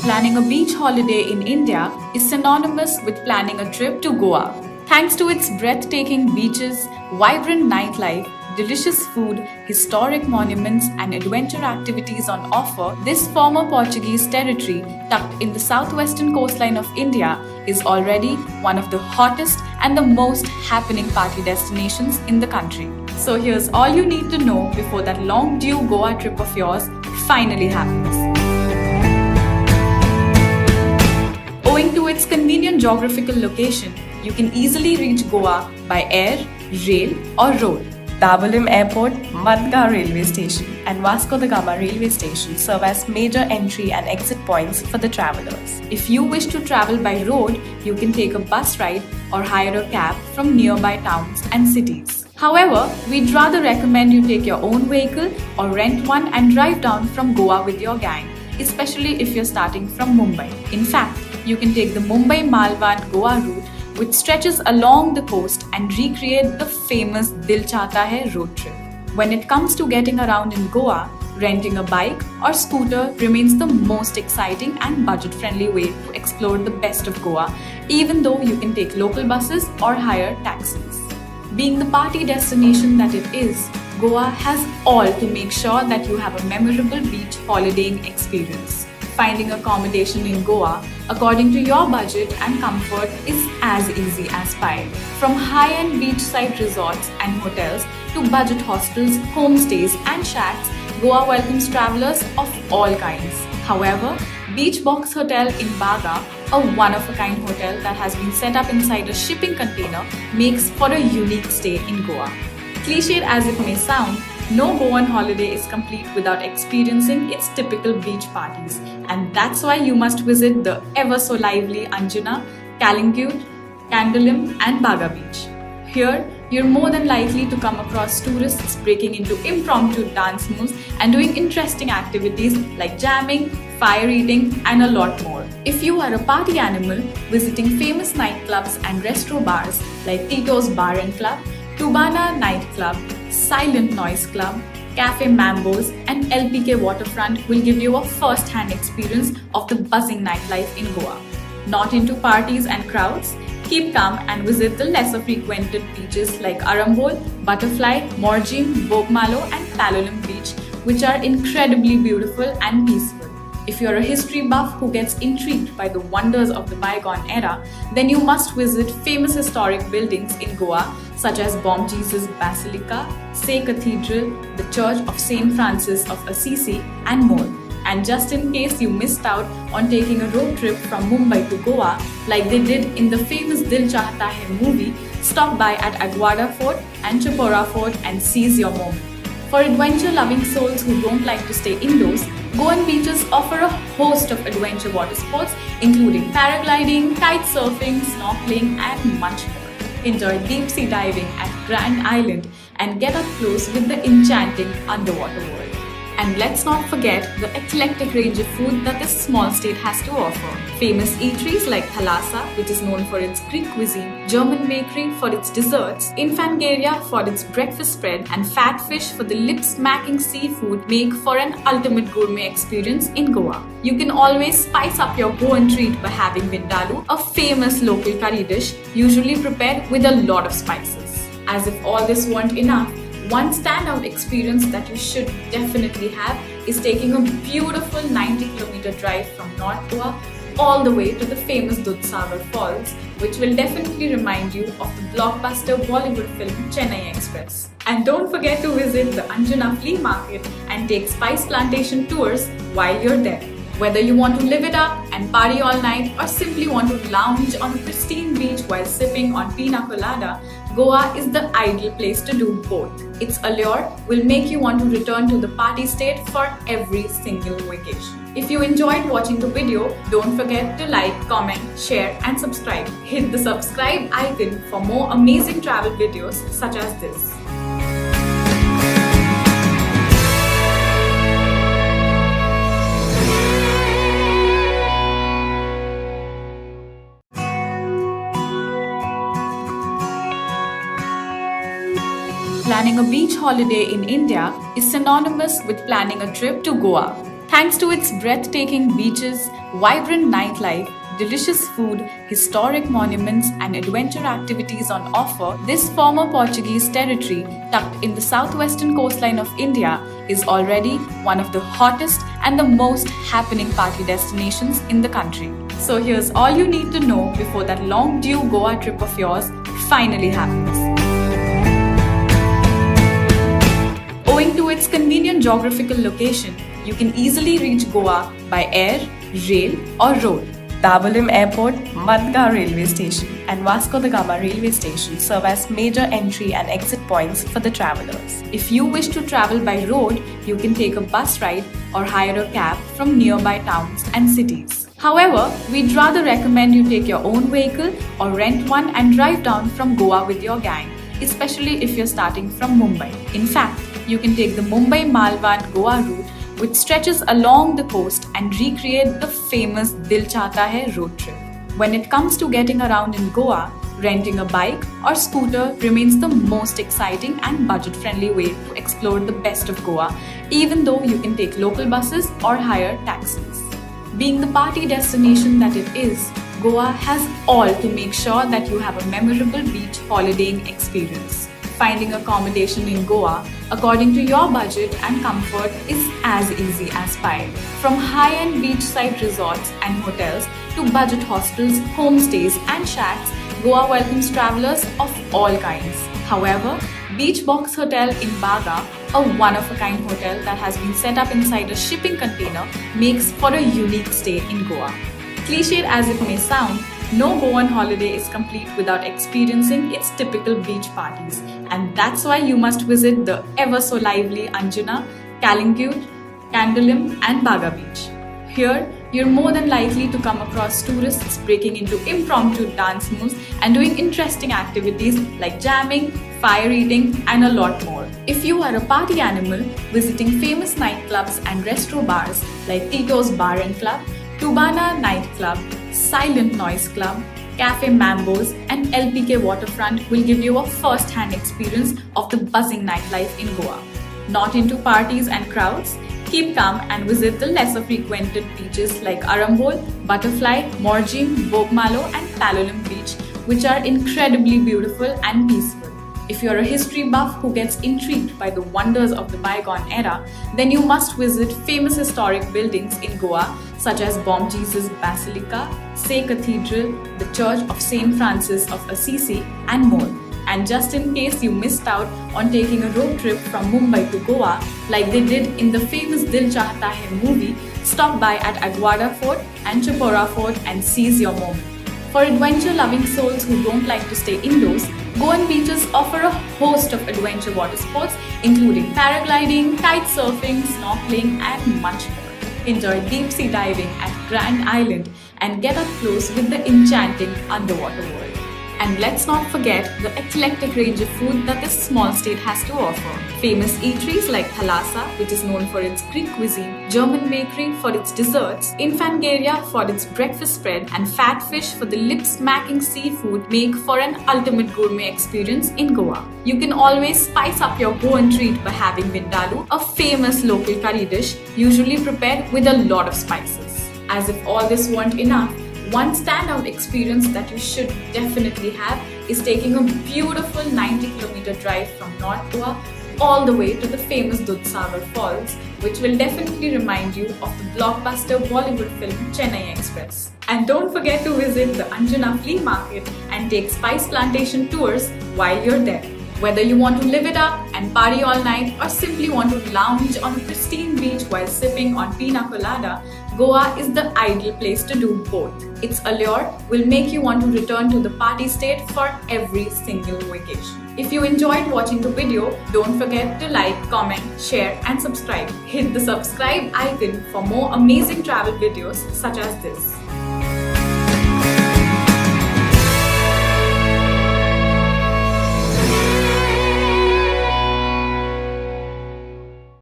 Planning a beach holiday in India is synonymous with planning a trip to Goa. Thanks to its breathtaking beaches, vibrant nightlife, delicious food, historic monuments, and adventure activities on offer, this former Portuguese territory, tucked in the southwestern coastline of India, is already one of the hottest and the most happening party destinations in the country. So here's all you need to know before that long due Goa trip of yours finally happens. Owing to its convenient geographical location, you can easily reach Goa by air, rail, or road. Dabolim Airport, Madgaon Railway Station, and Vasco da Gama Railway Station serve as major entry and exit points for the travelers. If you wish to travel by road, you can take a bus ride or hire a cab from nearby towns and cities. However, we'd rather recommend you take your own vehicle or rent one and drive down from Goa with your gang, especially if you're starting from Mumbai. In fact, you can take the Mumbai-Malvan Goa route, which stretches along the coast and recreate the famous Dil Chahta Hai road trip. When it comes to getting around in Goa, renting a bike or scooter remains the most exciting and budget-friendly way to explore the best of Goa, even though you can take local buses or hire taxis. Being the party destination that it is, Goa has all to make sure that you have a memorable beach holidaying experience. Finding accommodation in Goa according to your budget and comfort is as easy as pie. From high-end beachside resorts and hotels to budget hostels, homestays and shacks, Goa welcomes travelers of all kinds. However, Beach Box Hotel in Baga, a one-of-a-kind hotel that has been set up inside a shipping container, makes for a unique stay in Goa. Cliched as it may sound, no Goan holiday is complete without experiencing its typical beach parties, and that's why you must visit the ever-so-lively Anjuna, Calangute, Candolim and Baga Beach. Here, you're more than likely to come across tourists breaking into impromptu dance moves and doing interesting activities like jamming, fire eating, and a lot more. If you are a party animal, visiting famous nightclubs and restro bars like Tito's Bar and Club, Tubana Nightclub, Silent Noise Club, Cafe Mambos, and LPK Waterfront will give you a first-hand experience of the buzzing nightlife in Goa. Not into parties and crowds? Keep calm and visit the lesser frequented beaches like Arambol, Butterfly, Morjim, Bogmalo, and Palolem Beach, which are incredibly beautiful and peaceful. If you're a history buff who gets intrigued by the wonders of the bygone era, then you must visit famous historic buildings in Goa such as Bom Jesus Basilica, Say Cathedral, the Church of St. Francis of Assisi, and more. And just in case you missed out on taking a road trip from Mumbai to Goa, like they did in the famous Dil Chahta Hai movie, stop by at Aguada Fort and Chapora Fort and seize your moment. For adventure-loving souls who don't like to stay indoors, Goan beaches offer a host of adventure water sports including paragliding, kite surfing, snorkeling, and much more. Enjoy deep-sea diving at Grand Island and get up close with the enchanting underwater world. And let's not forget the eclectic range of food that this small state has to offer. Famous eateries like Thalassa, which is known for its Greek cuisine, German bakery for its desserts, Infangeria for its breakfast spread, and Fat Fish for the lip-smacking seafood make for an ultimate gourmet experience in Goa. You can always spice up your Goan treat by having Vindaloo, a famous local curry dish usually prepared with a lot of spices. As if all this weren't enough, one standout experience that you should definitely have is taking a beautiful 90-kilometer drive from North Goa all the way to the famous Dudhsagar Falls, which will definitely remind you of the blockbuster Bollywood film Chennai Express. And don't forget to visit the Anjuna Flea Market and take spice plantation tours while you're there. Whether you want to live it up and party all night or simply want to lounge on a pristine beach while sipping on pina colada, Goa is the ideal place to do both. Its allure will make you want to return to the party state for every single vacation. If you enjoyed watching the video, don't forget to like, comment, share and subscribe. Hit the subscribe icon for more amazing travel videos such as this. Planning a beach holiday in India is synonymous with planning a trip to Goa. Thanks to its breathtaking beaches, vibrant nightlife, delicious food, historic monuments, and adventure activities on offer, this former Portuguese territory, tucked in the southwestern coastline of India, is already one of the hottest and the most happening party destinations in the country. So here's all you need to know before that long due Goa trip of yours finally happens. Owing to its convenient geographical location, you can easily reach Goa by air, rail, or road. Dabolim Airport, Madgaon Railway Station, and Vasco da Gama Railway Station serve as major entry and exit points for the travelers. If you wish to travel by road, you can take a bus ride or hire a cab from nearby towns and cities. However, we'd rather recommend you take your own vehicle or rent one and drive down from Goa with your gang, especially if you're starting from Mumbai. In fact, you can take the Mumbai-Malvan Goa route, which stretches along the coast and recreate the famous Dil Chahta Hai road trip. When it comes to getting around in Goa, renting a bike or scooter remains the most exciting and budget-friendly way to explore the best of Goa, even though you can take local buses or hire taxis. Being the party destination that it is, Goa has all to make sure that you have a memorable beach holidaying experience. Finding accommodation in Goa according to your budget and comfort is as easy as pie. From high-end beachside resorts and hotels to budget hostels, homestays and shacks, Goa welcomes travelers of all kinds. However, Beach Box Hotel in Baga, a one-of-a-kind hotel that has been set up inside a shipping container, makes for a unique stay in Goa. Cliched as it may sound, no Goan holiday is complete without experiencing its typical beach parties, and that's why you must visit the ever-so-lively Anjuna, Calangute, Candolim and Baga Beach. Here, you're more than likely to come across tourists breaking into impromptu dance moves and doing interesting activities like jamming, fire eating, and a lot more. If you are a party animal, visiting famous nightclubs and restro bars like Tito's Bar and Club, Tubana Nightclub, Silent Noise Club, Cafe Mambos, and LPK Waterfront will give you a first-hand experience of the buzzing nightlife in Goa. Not into parties and crowds? Keep calm and visit the lesser frequented beaches like Arambol, Butterfly, Morjing, Bogmalo, and Palolem Beach, which are incredibly beautiful and peaceful. If you're a history buff who gets intrigued by the wonders of the bygone era, then you must visit famous historic buildings in Goa such as Bom Jesus Basilica, Say Cathedral, the Church of St. Francis of Assisi, and more. And just in case you missed out on taking a road trip from Mumbai to Goa, like they did in the famous Dil Chahta Hai movie, stop by at Aguada Fort and Chapora Fort and seize your moment. For adventure-loving souls who don't like to stay indoors, Goan beaches offer a host of adventure water sports including paragliding, kite surfing, snorkeling, and much more. Enjoy deep-sea diving at Grand Island and get up close with the enchanting underwater world. And let's not forget the eclectic range of food that this small state has to offer. Famous eateries like Thalassa, which is known for its Greek cuisine, German bakery for its desserts, Infangeria for its breakfast spread, and Fatfish for the lip-smacking seafood make for an ultimate gourmet experience in Goa. You can always spice up your Goan treat by having Vindaloo, a famous local curry dish usually prepared with a lot of spices. As if all this weren't enough, one standout experience that you should definitely have is taking a beautiful 90-kilometer drive from North Goa all the way to the famous Dudhsagar Falls, which will definitely remind you of the blockbuster Bollywood film Chennai Express. And don't forget to visit the Anjuna Flea Market and take spice plantation tours while you're there. Whether you want to live it up and party all night or simply want to lounge on a pristine beach while sipping on pina colada, Goa is the ideal place to do both. Its allure will make you want to return to the party state for every single vacation. If you enjoyed watching the video, don't forget to like, comment, share and subscribe. Hit the subscribe icon for more amazing travel videos such as this.